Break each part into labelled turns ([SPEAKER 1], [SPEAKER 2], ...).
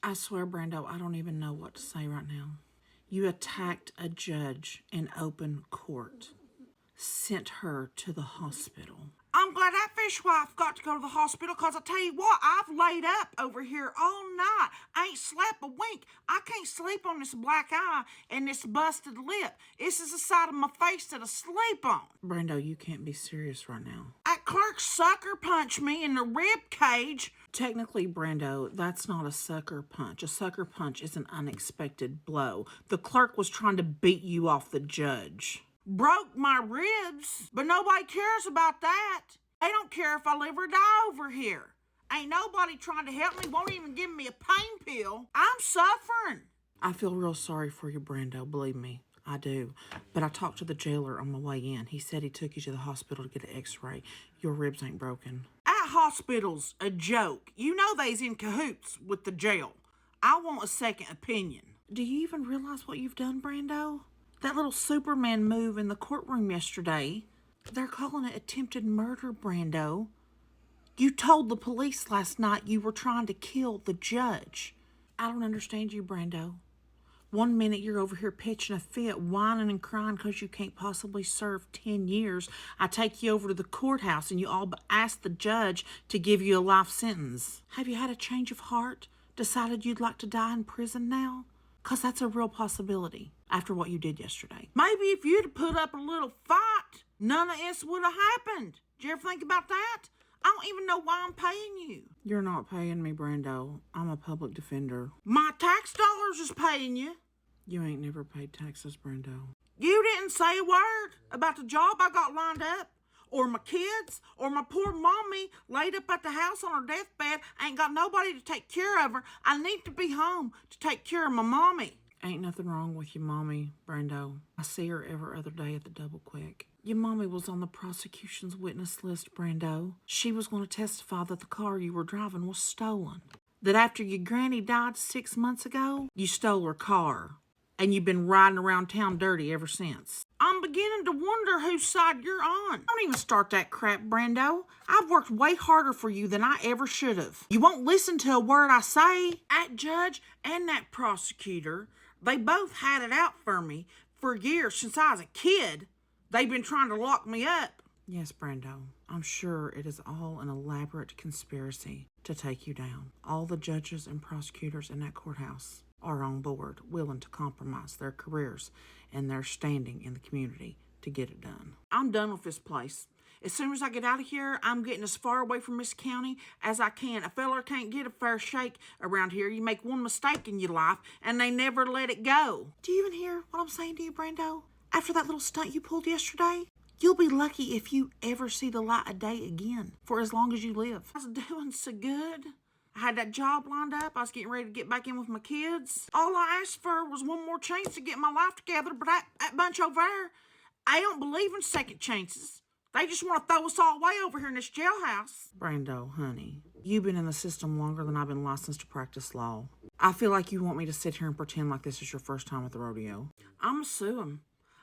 [SPEAKER 1] I swear, Brando, I don't even know what to say right now. You attacked a judge in open court, sent her to the hospital. I'm glad that fishwife got to go to the hospital, because I tell you what, I've laid up over here all night. I ain't slept a wink. I can't sleep on this black eye and this busted lip. This is the side of my face that I sleep on. Brando, you can't be serious right now. That clerk sucker punched me in the rib cage. Technically, Brando, that's not a sucker punch. A sucker punch is an unexpected blow. The clerk was trying to beat you off the judge. Broke my ribs, but nobody cares about that. They don't care if I live or die over here. Ain't nobody trying to help me, won't even give me a pain pill. I'm suffering. I feel real sorry for you, Brando, believe me. I do. But I talked to the jailer on my way in. He said he took you to the hospital to get an x-ray. Your ribs ain't broken. That hospital's a joke. You know they's in cahoots with the jail. I want a second opinion. Do you even realize what you've done, Brando? That little Superman move in the courtroom yesterday, they're calling it attempted murder, Brando. You told the police last night you were trying to kill the judge. I don't understand you, Brando. One minute you're over here pitching a fit, whining and crying because you can't possibly serve 10 years. I take you over to the courthouse and you all but ask the judge to give you a life sentence. Have you had a change of heart? Decided you'd like to die in prison now? Because that's a real possibility after what you did yesterday. Maybe if you'd have put up a little fight, none of this would have happened. Did you ever think about that? I don't even know why I'm paying you. You're not paying me, Brando. I'm a public defender. My tax dollars is paying you. You ain't never paid taxes, Brando. You didn't say a word about the job I got lined up, or my kids, or my poor mommy laid up at the house on her deathbed. I ain't got nobody to take care of her. I need to be home to take care of my mommy. Ain't nothing wrong with your mommy, Brando. I see her every other day at the Double Quick. Your mommy was on the prosecution's witness list, Brando. She was going to testify that the car you were driving was stolen. That after your granny died 6 months ago, you stole her car. And you've been riding around town dirty ever since. I'm beginning to wonder whose side you're on. Don't even start that crap, Brando. I've worked way harder for you than I ever should have. You won't listen to a word I say. That judge and that prosecutor, they both had it out for me for years since I was a kid. They've been trying to lock me up. Yes, Brando. I'm sure it is all an elaborate conspiracy to take you down. All the judges and prosecutors in that courthouse are on board, willing to compromise their careers and their standing in the community to get it done. I'm done with this place. As soon as I get out of here, I'm getting as far away from this county as I can. A feller can't get a fair shake around here. You make one mistake in your life, and they never let it go. Do you even hear what I'm saying to you, Brando? After that little stunt you pulled yesterday, you'll be lucky if you ever see the light of day again for as long as you live. I was doing so good. I had that job lined up. I was getting ready to get back in with my kids. All I asked for was one more chance to get my life together, but that bunch over there, I don't believe in second chances. They just want to throw us all away over here in this jailhouse. Brando, honey, you've been in the system longer than I've been licensed to practice law. I feel like you want me to sit here and pretend like this is your first time at the rodeo. I'm going to sue them.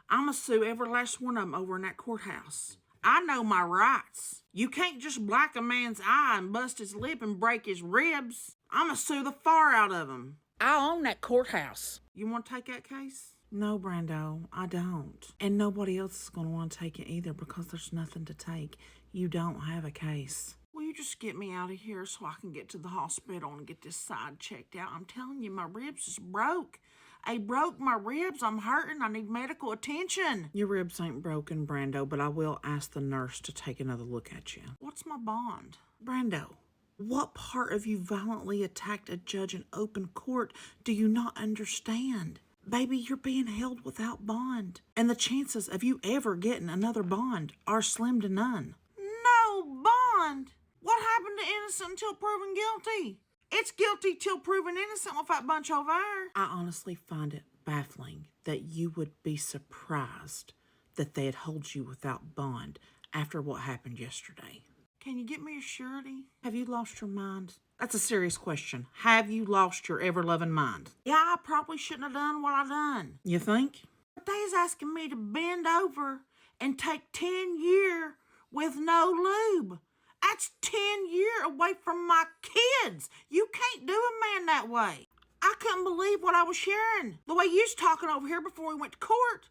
[SPEAKER 1] I'm going to sue every last one of them over in that courthouse. I know my rights. You can't just black a man's eye and bust his lip and break his ribs. I'm going to sue the far out of him. I own that courthouse. You want to take that case? No, Brando, I don't. And nobody else is going to want to take it either because there's nothing to take. You don't have a case. Will you just get me out of here so I can get to the hospital and get this side checked out? I'm telling you, my ribs is broke. I broke my ribs. I'm hurting. I need medical attention. Your ribs ain't broken, Brando, but I will ask the nurse to take another look at you. What's my bond? Brando, what part of you violently attacked a judge in open court do you not understand? Baby, you're being held without bond, and the chances of you ever getting another bond are slim to none. No bond? What happened to innocent until proven guilty? It's guilty till proven innocent with that bunch over there. I honestly find it baffling that you would be surprised that they'd hold you without bond after what happened yesterday. Can you get me a surety? Have you lost your mind? That's a serious question. Have you lost your ever-loving mind? Yeah, I probably shouldn't have done what I done. You think? But they's asking me to bend over and take 10 years with no lube. That's 10 years away from my kids. You can't do a man that way. couldn't believe what I was hearing. The way you was talking over here before we went to court.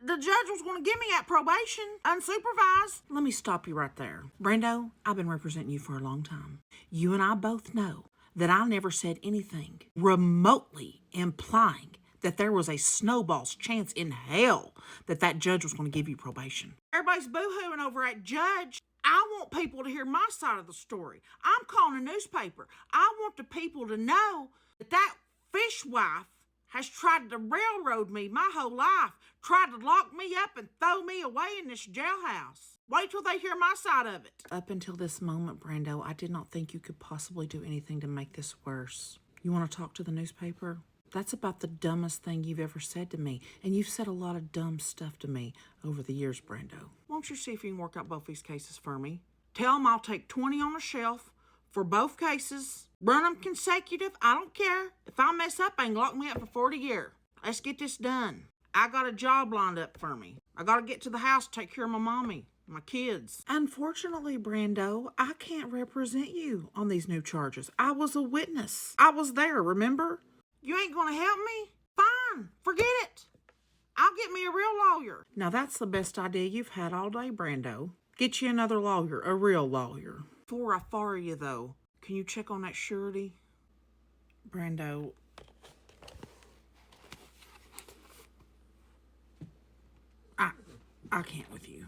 [SPEAKER 1] The judge was going to give me that probation, unsupervised. Let me stop you right there. Brando, I've been representing you for a long time. You and I both know that I never said anything remotely implying that there was a snowball's chance in hell that judge was going to give you probation. Everybody's boo-hooing over that judge. I want people to hear my side of the story. I'm calling a newspaper. I want the people to know that fishwife has tried to railroad me my whole life, tried to lock me up and throw me away in this jailhouse. Wait till they hear my side of it. Up until this moment, Brando, I did not think you could possibly do anything to make this worse. You want to talk to the newspaper? That's about the dumbest thing you've ever said to me. And you've said a lot of dumb stuff to me over the years, Brando. Won't you see if you can work out both these cases for me? Tell them I'll take 20 on the shelf for both cases. Run them consecutive. I don't care. If I mess up, they can lock me up for 40 years. Let's get this done. I got a job lined up for me. I got to get to the house to take care of my mommy, my kids. Unfortunately, Brando, I can't represent you on these new charges. I was a witness. I was there, remember? You ain't going to help me? Fine. Forget it. I'll get me a real lawyer. Now, that's the best idea you've had all day, Brando. Get you another lawyer, a real lawyer. Before I fire you, though, can you check on that surety? Brando. I can't with you.